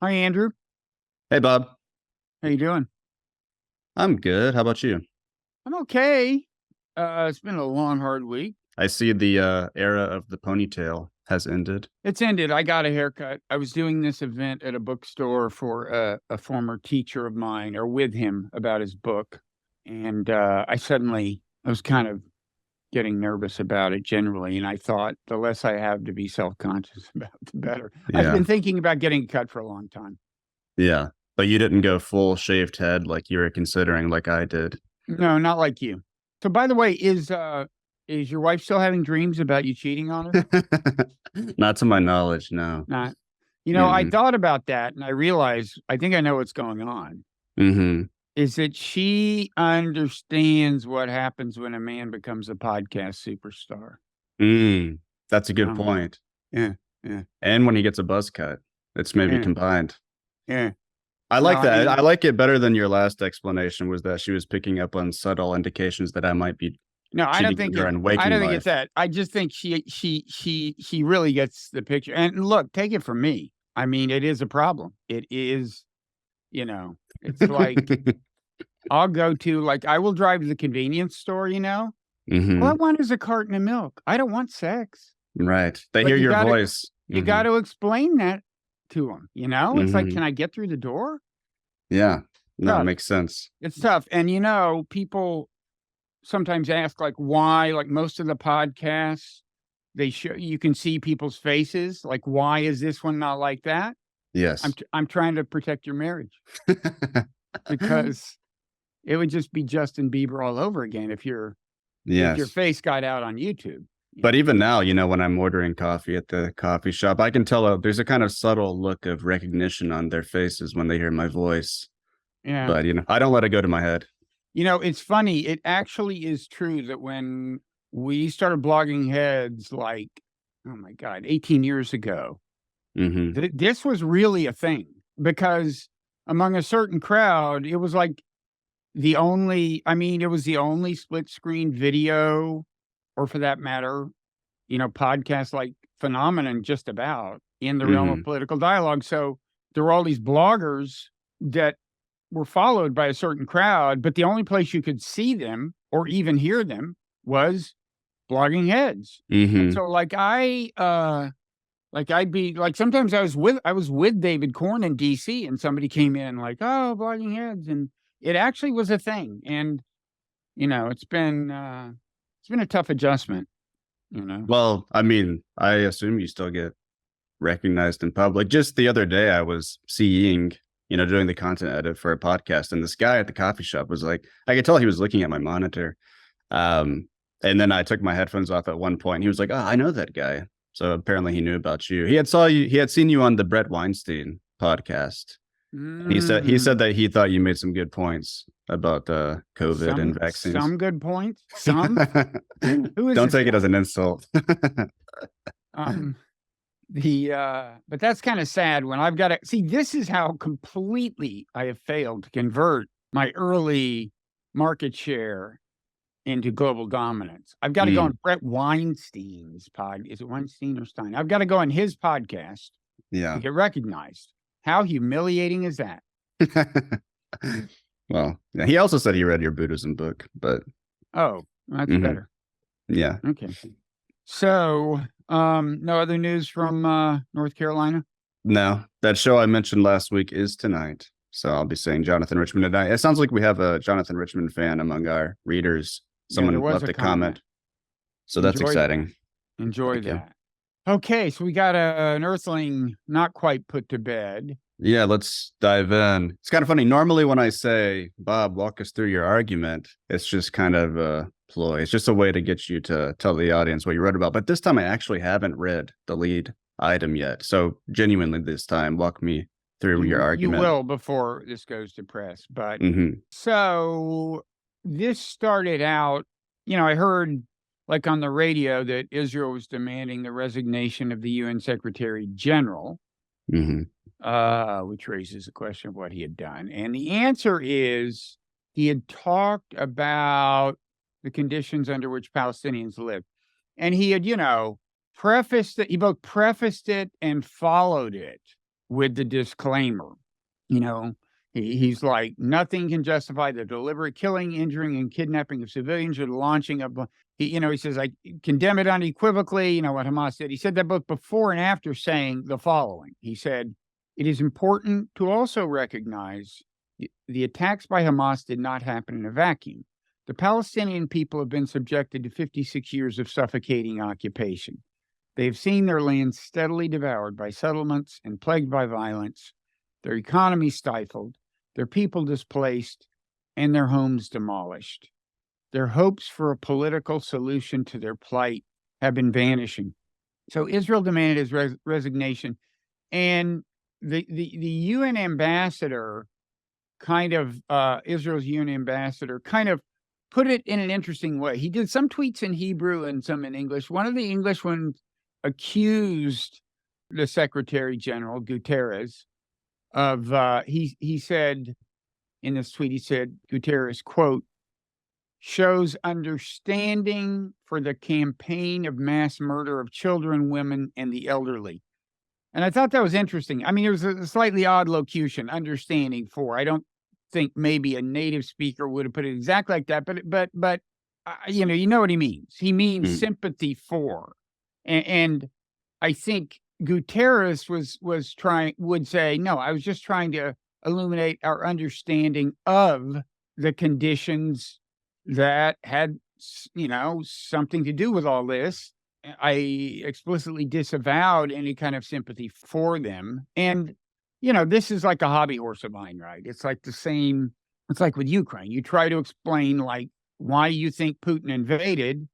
Hi, Andrew. Hey, Bob. How you doing? I'm good. How about you? I'm okay. It's been a long, hard week. I see the era of the ponytail has ended. It's ended. I got a haircut. I was doing this event at a bookstore for a former teacher of mine, or with him about his book, and I was kind of getting nervous about it generally, and I thought the less I have to be self-conscious about, the better. I've Yeah. been thinking about getting cut for a long time. Yeah. But you didn't go full shaved head like you were considering, like I did. No, not like you. So, by the way, is your wife still having dreams about you cheating on her? Not to my knowledge, no. Not. I Mm-mm. thought about that and I realized I think I know what's going on. Mm-hmm. Is that she understands what happens when a man becomes a podcast superstar. That's a good No. point. Yeah. Yeah. And when he gets a buzz cut, it's maybe Yeah. combined. Yeah. I No, like I that. mean, I like it better than your last explanation was that she was picking up on subtle indications that I might be no, cheating on her in I waking don't think it's life. that. I just think she really gets the picture. And look, take it from me. I mean, it is a problem. It is, it's like I'll go to I will drive to the convenience store, all I Mm-hmm. want is a carton of milk. I don't want sex. Right. They But hear your voice. you Mm-hmm. gotta explain that to them, It's like, Mm-hmm. "Can I get through the door?" Yeah. No, it Tough. makes sense. It's tough, and, people sometimes ask, why, most of the podcasts, they show you can see people's faces, "Why is this one not like that?" Yes. I'm trying to protect your marriage because it would just be Justin Bieber all over again if your Yes. face got out on YouTube, But even now, when I'm ordering coffee at the coffee shop, I can tell there's a kind of subtle look of recognition on their faces when they hear my voice. Yeah. But, I don't let it go to my head. It's funny. It actually is true that when we started blogging heads, oh my God, 18 years ago, Mm-hmm. this was really a thing because among a certain crowd, it was it was the only split screen video, or for that matter, podcast phenomenon just about in the realm Mm-hmm. of political dialogue. So there were all these bloggers that were followed by a certain crowd, but the only place you could see them or even hear them was blogging heads. And Mm-hmm. so I'd be sometimes I was with David Korn in DC and somebody came in oh, blogging heads, and it actually was a thing. And it's been a tough adjustment. Well, I assume you still get recognized in public. Just the other day, I was seeing, doing the content edit for a podcast, and this guy at the coffee shop was like, I could tell he was looking at my monitor. Um, and then I took my headphones off at one point. He was like, "Oh, I know that guy." So apparently he knew about you. He had seen you on the Brett Weinstein podcast. He said Mm. that he thought you made some good points about COVID and vaccines. Some good points. Some. Who is Don't this take it guy? as an insult. Um, but that's kind of sad when I've got to see. This is how completely I have failed to convert my early market share into global dominance. I've got to go Mm, on Brett Weinstein's pod. Is it Weinstein or Stein? I've got to go on his podcast to yeah. get recognized. How humiliating is that? Well, yeah, he also said he read your Buddhism book, but Oh, that's mhm, better. yeah. Okay. So, no other news from North Carolina? No, that show I mentioned last week is tonight. So I'll be saying Jonathan Richman tonight. It sounds like we have a Jonathan Richman fan among our readers. Yeah, there Someone was left a a comment. comment. So that's Enjoy that. exciting. Enjoy Thank you. that. Okay, so we got an Earthling not quite put to bed. Yeah, let's dive in. It's kind of funny. Normally, when I say, Bob, walk us through your argument, it's just kind of a ploy. It's just a way to get you to tell the audience what you read about. But this time, I actually haven't read the lead item yet. So, genuinely, this time, walk me through your You argument. will before this goes to press. But Mm-hmm. so this started out, I heard on the radio that Israel was demanding the resignation of the UN Secretary General. Mm-hmm. Which raises the question of what he had done. And the answer is he had talked about the conditions under which Palestinians live. And he had, prefaced it, he both prefaced it and followed it with the disclaimer. You know, he's like, nothing can justify the deliberate killing, injuring, and kidnapping of civilians or the launching of, he says, I condemn it unequivocally, what Hamas did. He said that both before and after saying the following. He said, it is important to also recognize the attacks by Hamas did not happen in a vacuum. The Palestinian people have been subjected to 56 years of suffocating occupation. They have seen their land steadily devoured by settlements and plagued by violence, their economy stifled, their people displaced, and their homes demolished. Their hopes for a political solution to their plight have been vanishing. So Israel demanded his resignation, and the UN ambassador Israel's UN ambassador kind of put it in an interesting way. He did some tweets in Hebrew and some in English. One of the English ones accused the Secretary General, Guterres, of, he said in this tweet, he said, Guterres, quote, shows understanding for the campaign of mass murder of children, women, and the elderly. And I thought that was interesting. I mean, it was a slightly odd locution, understanding for. I don't think maybe a native speaker would have put it exactly like that, but you know what he means. He means sympathy for. And I think Guterres would say, no, I was just trying to illuminate our understanding of the conditions that had, something to do with all this. I explicitly disavowed any kind of sympathy for them. And, this is like a hobby horse of mine, right? It's like the same, it's like with Ukraine. You try to explain like why you think Putin invaded.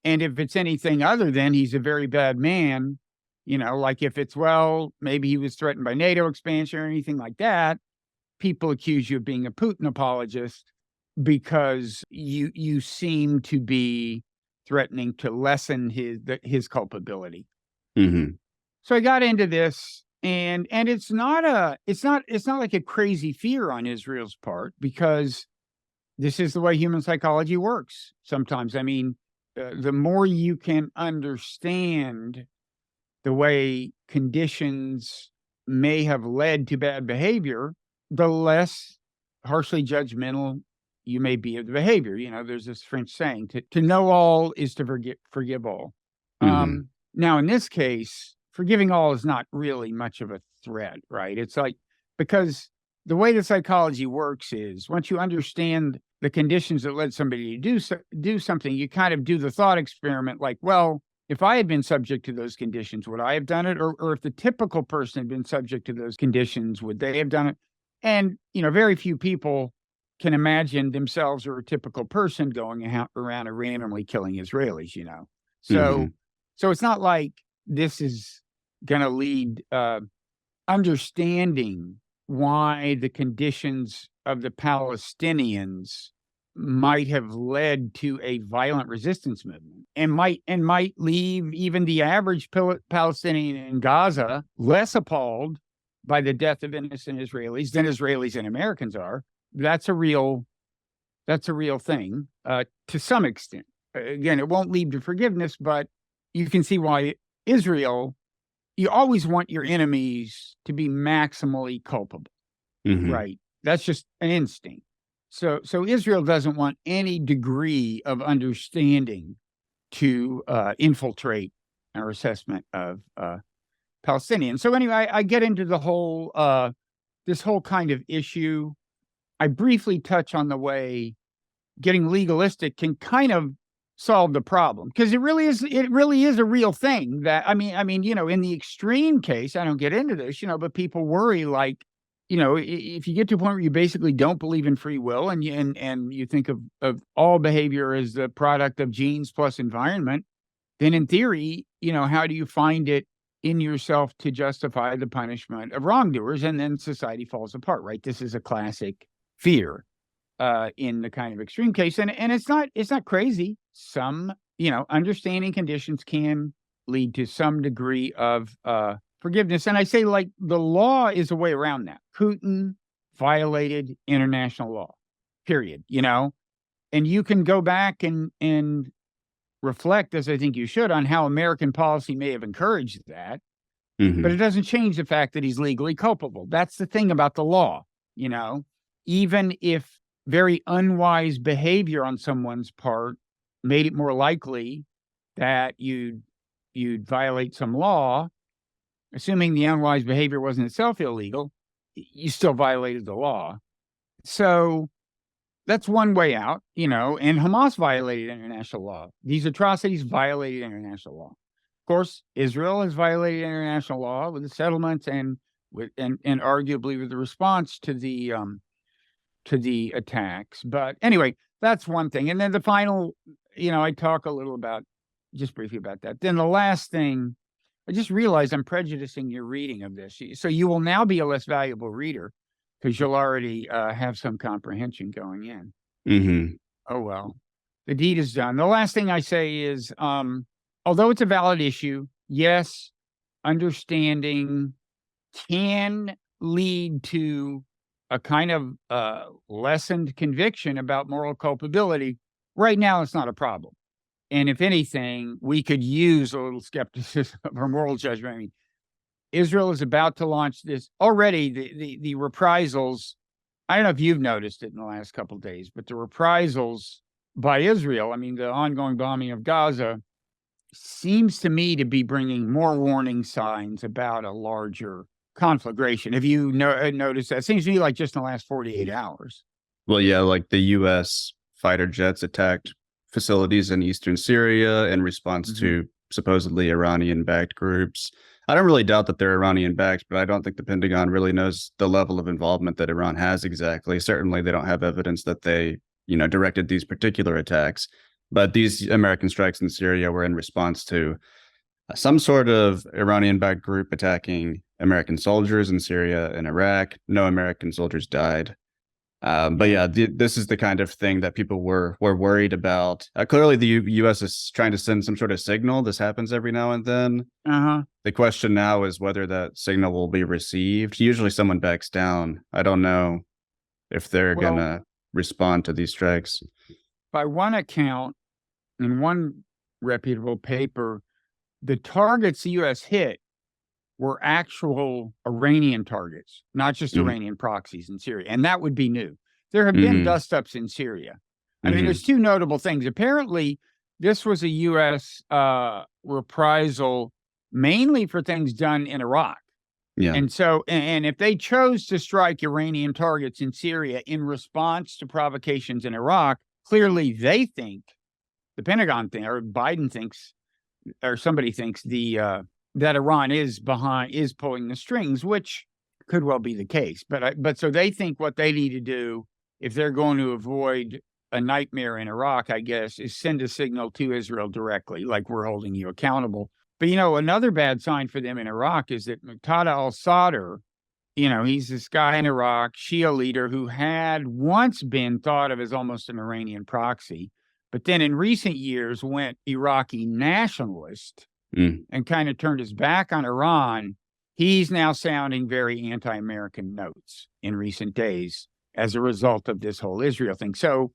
And if it's anything other than he's a very bad man, like if it's, well, maybe he was threatened by NATO expansion or anything like that, people accuse you of being a Putin apologist because you seem to be threatening to lessen his culpability. Mm-hmm. So I got into this, and it's not like a crazy fear on Israel's part, because this is the way human psychology works. Sometimes, I mean, the more you can understand the way conditions may have led to bad behavior, the less harshly judgmental you may be of the behavior. There's this French saying, to know all is to forgive all. Mm-hmm. Now, in this case, forgiving all is not really much of a threat, right? It's like, because the way the psychology works is once you understand the conditions that led somebody to do something, you kind of do the thought experiment like, well, if I had been subject to those conditions, would I have done it? Or if the typical person had been subject to those conditions, would they have done it? And, very few people can imagine themselves or a typical person going around and randomly killing Israelis, So, so it's not like this is going to lead understanding why the conditions of the Palestinians might have led to a violent resistance movement, and might leave even the average Palestinian in Gaza less appalled by the death of innocent Israelis than Israelis and Americans are. That's a real thing to some extent. Again, it won't lead to forgiveness, but you can see why Israel, you always want your enemies to be maximally culpable, right? That's just an instinct. So Israel doesn't want any degree of understanding to infiltrate our assessment of Palestinians. So anyway, I get into the whole this whole kind of issue. I briefly touch on the way getting legalistic can kind of solve the problem, because it really is a real thing. That I mean, in the extreme case, I don't get into this, but people worry, like, if you get to a point where you basically don't believe in free will, and you think of all behavior as the product of genes plus environment, then in theory, how do you find it in yourself to justify the punishment of wrongdoers? And then society falls apart, right? This is a classic fear in the kind of extreme case. And it's not crazy. Some, understanding conditions can lead to some degree of forgiveness. And I say, like, the law is a way around that. Putin violated international law, period, and you can go back and reflect, as I think you should, on how American policy may have encouraged that. But it doesn't change the fact that he's legally culpable. That's the thing about the law, even if very unwise behavior on someone's part made it more likely that you'd violate some law, assuming the unwise behavior wasn't itself illegal, you still violated the law. So that's one way out, and Hamas violated international law. These atrocities violated international law. Of course, Israel has violated international law with the settlements and arguably with the response to the attacks. But anyway, that's one thing. And then the final, I talk a little about, just briefly about that. Then the last thing, I just realized I'm prejudicing your reading of this. So you will now be a less valuable reader because you'll already have some comprehension going in. Mm-hmm. Oh, well, the deed is done. The last thing I say is, although it's a valid issue, yes, understanding can lead to a kind of lessened conviction about moral culpability. Right now, it's not a problem. And if anything, we could use a little skepticism or moral judgment. I mean, Israel is about to launch this already. The reprisals, I don't know if you've noticed it in the last couple of days, but the reprisals by Israel, I mean, the ongoing bombing of Gaza, seems to me to be bringing more warning signs about a larger conflagration. Have you noticed that? It seems to me like just in the last 48 hours. Well, yeah, like the U.S. fighter jets attacked facilities in eastern Syria in response to supposedly Iranian-backed groups. I don't really doubt that they're Iranian-backed, but I don't think the Pentagon really knows the level of involvement that Iran has exactly. Certainly, they don't have evidence that they, directed these particular attacks. But these American strikes in Syria were in response to some sort of Iranian-backed group attacking American soldiers in Syria and Iraq. No American soldiers died. But yeah, this is the kind of thing that people were worried about. Clearly, the U.S. is trying to send some sort of signal. This happens every now and then. The question now is whether that signal will be received. Usually someone backs down. I don't know if they're going to respond to these strikes. By one account, in one reputable paper, the targets the U.S. hit were actual Iranian targets, not just Iranian proxies in Syria. And that would be new. There have been dust-ups in Syria. I mean, there's two notable things. Apparently, this was a U.S. Reprisal mainly for things done in Iraq. Yeah. And so, and if they chose to strike Iranian targets in Syria in response to provocations in Iraq, clearly they think, the Pentagon thinks, or Biden thinks, or somebody thinks that Iran is pulling the strings, which could well be the case. But so they think what they need to do, if they're going to avoid a nightmare in Iraq, I guess, is send a signal to Israel directly, like we're holding you accountable. But, another bad sign for them in Iraq is that Muqtada al-Sadr, he's this guy in Iraq, Shia leader, who had once been thought of as almost an Iranian proxy, but then in recent years went Iraqi nationalist and kind of turned his back on Iran. He's now sounding very anti-American notes in recent days as a result of this whole Israel thing. So,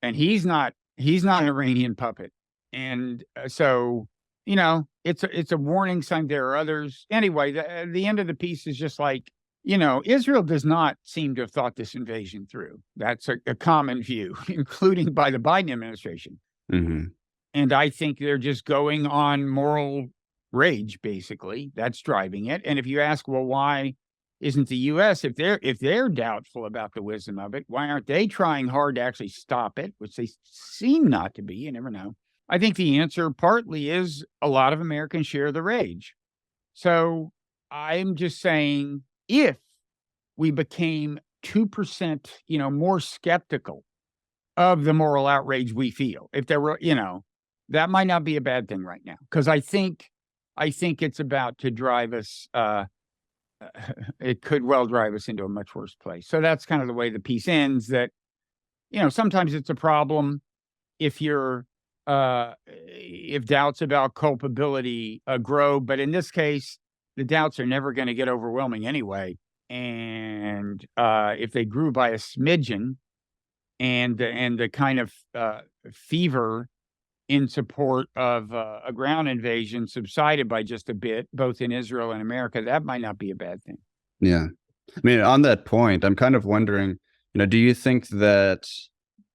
and he's not an Iranian puppet. And so, it's a warning sign. There are others. Anyway, the end of the piece is just like, Israel does not seem to have thought this invasion through. That's a common view, including by the Biden administration. And I think they're just going on moral rage, basically. That's driving it. And if you ask, well, why isn't the U.S., if they're doubtful about the wisdom of it, why aren't they trying hard to actually stop it, which they seem not to be? You never know. I think the answer partly is a lot of Americans share the rage. So I'm just saying, if we became 2%, more skeptical of the moral outrage we feel, if there were, that might not be a bad thing right now, because I think it's about to drive us. It could well drive us into a much worse place. So that's kind of the way the piece ends. That sometimes it's a problem if doubts about culpability grow, but in this case, the doubts are never going to get overwhelming anyway. And if they grew by a smidgen, and the kind of fever in support of a ground invasion subsided by just a bit, both in Israel and America, that might not be a bad thing. Yeah. I mean, on that point, I'm kind of wondering, do you think that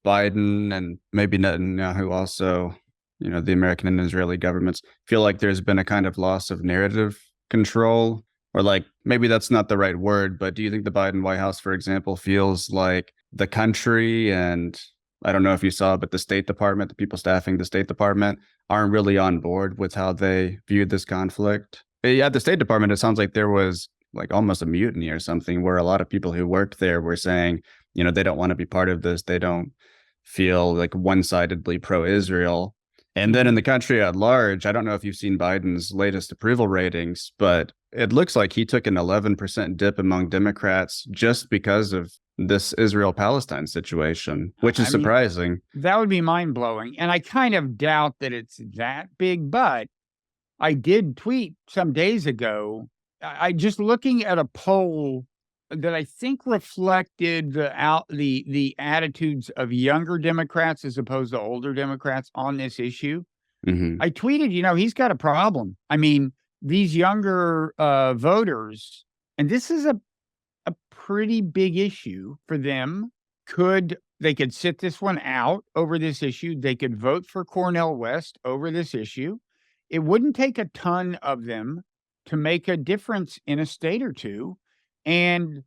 Biden and maybe Netanyahu also, the American and Israeli governments feel like there's been a kind of loss of narrative control? Or like maybe that's not the right word, but do you think the Biden White House, for example, feels like the country and I don't know if you saw, but the State Department, the people staffing the State Department aren't really on board with how they viewed this conflict? Yeah, at the State Department, it sounds like there was like almost a mutiny or something where a lot of people who worked there were saying, they don't want to be part of this. They don't feel like one-sidedly pro-Israel. And then in the country at large, I don't know if you've seen Biden's latest approval ratings, but it looks like he took an 11% dip among Democrats just because of this Israel-Palestine situation, which is surprising. That would be mind-blowing. And I kind of doubt that it's that big, but I did tweet some days ago, I just looking at a poll that I think reflected the attitudes of younger Democrats as opposed to older Democrats on this issue. Mm-hmm. I tweeted, he's got a problem. I mean, these younger voters, and this is a pretty big issue for them. They could sit this one out over this issue. They could vote for Cornel West over this issue. It wouldn't take a ton of them to make a difference in a state or two. And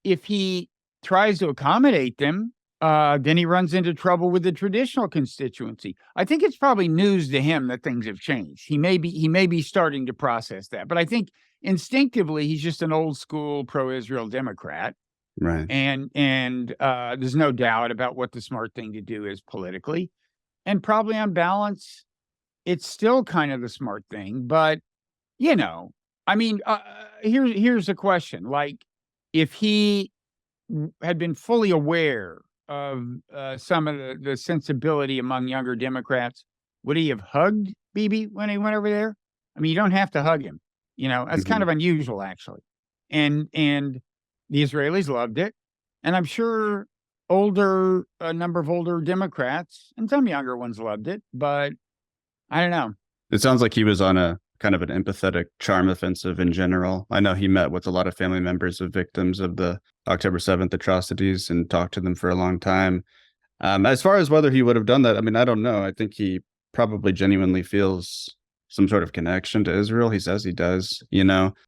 if he tries to accommodate them, then he runs into trouble with the traditional constituency. I think it's probably news to him that things have changed. He may be starting to process that, but I think instinctively he's just an old school pro-Israel Democrat. Right. And there's no doubt about what the smart thing to do is politically. And probably on balance, it's still kind of the smart thing. But, here's a question. Like, if he had been fully aware of some of the sensibility among younger Democrats, would he have hugged Bibi when he went over there? I mean, you don't have to hug him. That's kind of unusual, actually. And the Israelis loved it. And I'm sure a number of older Democrats and some younger ones loved it, but I don't know. It sounds like he was on a kind of an empathetic charm offensive in general. I know he met with a lot of family members of victims of the October 7th atrocities and talked to them for a long time. As far as whether he would have done that, I mean, I don't know. I think he probably genuinely feels some sort of connection to Israel. He says he does,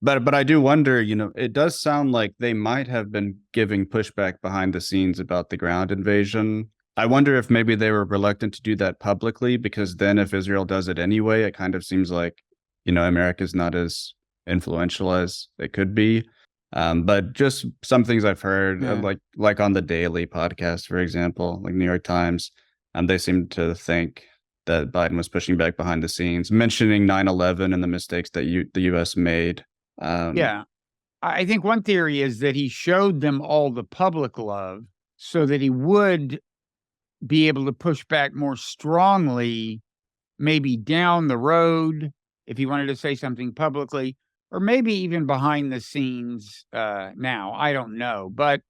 but I do wonder, it does sound like they might have been giving pushback behind the scenes about the ground invasion. I wonder if maybe they were reluctant to do that publicly, because then if Israel does it anyway, it kind of seems like, America's not as influential as it could be. But just some things I've heard, like on the Daily podcast, for example, like New York Times, they seem to think that Biden was pushing back behind the scenes, mentioning 9/11 and the mistakes that the U.S. made. I think one theory is that he showed them all the public love so that he would be able to push back more strongly, maybe down the road if he wanted to say something publicly, or maybe even behind the scenes now. I don't know. But,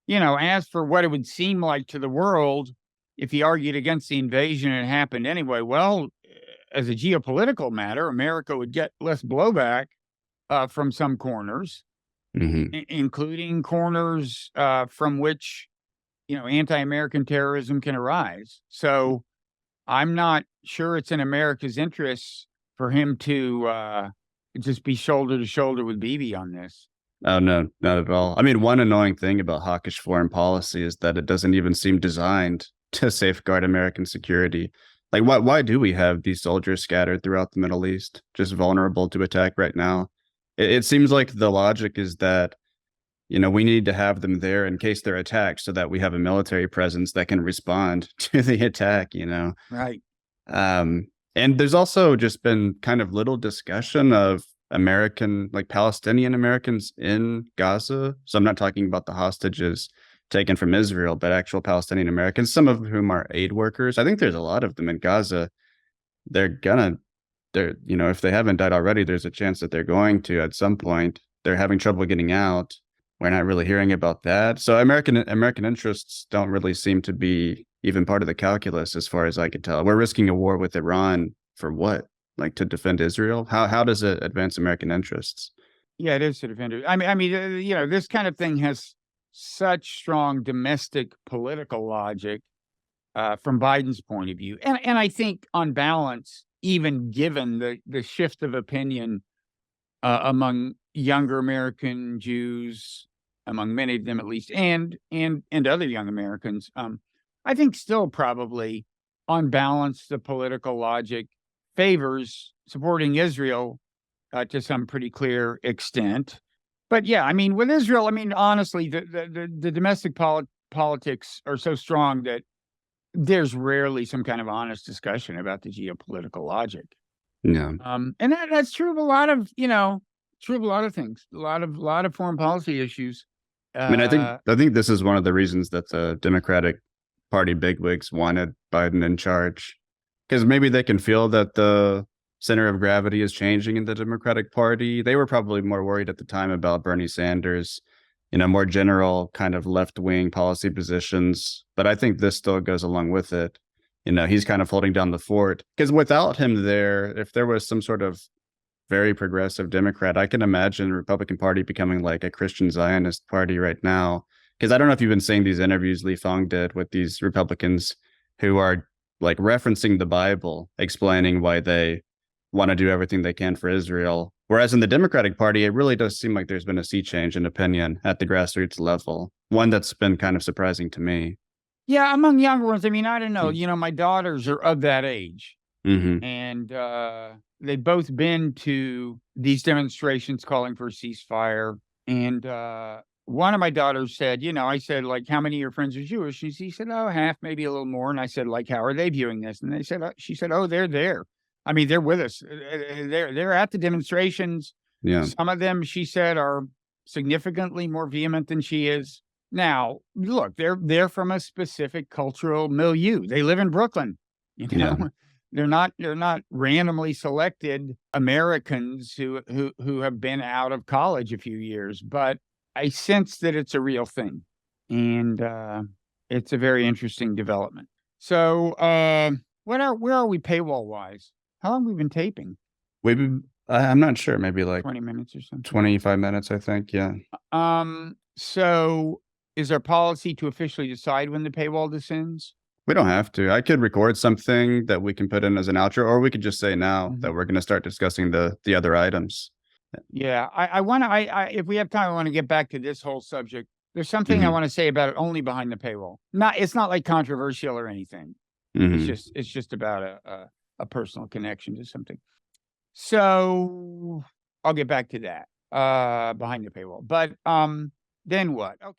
as for what it would seem like to the world, if he argued against the invasion and it happened anyway, well, as a geopolitical matter, America would get less blowback from some corners, including corners from which, anti-American terrorism can arise. So I'm not sure it's in America's interests for him to just be shoulder to shoulder with Bibi on this. Oh, no, not at all. I mean, one annoying thing about hawkish foreign policy is that it doesn't even seem designed to safeguard American security. Like, why do we have these soldiers scattered throughout the Middle East, just vulnerable to attack right now? It seems like the logic is that, we need to have them there in case they're attacked so that we have a military presence that can respond to the attack, Right. And there's also just been kind of little discussion of Palestinian Americans in Gaza. So I'm not talking about the hostages taken from Israel, but actual Palestinian Americans, some of whom are aid workers. I think there's a lot of them in Gaza. If they haven't died already, there's a chance that they're going to at some point. They're having trouble getting out. We're not really hearing about that. So American interests don't really seem to be, even part of the calculus, as far as I could tell. We're risking a war with Iran for what? Like to defend Israel? How does it advance American interests? Yeah, it is to defend it. This kind of thing has such strong domestic political logic from Biden's point of view, and I think on balance, even given the shift of opinion among younger American Jews, among many of them at least, and other young Americans, I think still probably on balance, the political logic favors supporting Israel to some pretty clear extent. But yeah, I mean, with Israel, I mean, honestly, the domestic politics are so strong that there's rarely some kind of honest discussion about the geopolitical logic. Yeah. And that's true of a lot of, true of a lot of things, a lot of foreign policy issues. I mean, I think this is one of the reasons that the Democratic Party bigwigs wanted Biden in charge, because maybe they can feel that the center of gravity is changing in the Democratic Party. They were probably more worried at the time about Bernie Sanders, more general kind of left-wing policy positions. But I think this still goes along with it. He's kind of holding down the fort, because without him there, if there was some sort of very progressive Democrat, I can imagine the Republican Party becoming like a Christian Zionist party right now. Because I don't know if you've been seeing these interviews Lee Fong did with these Republicans who are like referencing the Bible, explaining why they want to do everything they can for Israel. Whereas in the Democratic Party, it really does seem like there's been a sea change in opinion at the grassroots level, one that's been kind of surprising to me. Yeah, among younger ones, I mean, I don't know, my daughters are of that age. Mm-hmm. And they've both been to these demonstrations calling for a ceasefire. And one of my daughters said, I said, like, how many of your friends are Jewish? And she said, oh, half, maybe a little more. And I said, like, how are they viewing this? And she said, oh, they're there. I mean, they're with us. They're at the demonstrations. Yeah. Some of them, she said, are significantly more vehement than she is. Now, look, they're from a specific cultural milieu. They live in Brooklyn. Yeah. They're not randomly selected Americans who have been out of college a few years, but I sense that it's a real thing, and it's a very interesting development. So, where are we paywall wise? How long have we been taping? I'm not sure, maybe like 20 minutes or something. 25 minutes, I think. Yeah. So is our policy to officially decide when the paywall descends? We don't have to. I could record something that we can put in as an outro, or we could just say now that we're going to start discussing the other items. Yeah, I want to. If we have time, I want to get back to this whole subject. There's something I want to say about it only behind the paywall. It's not like controversial or anything. It's just about a personal connection to something. So I'll get back to that behind the paywall. But then what? Okay.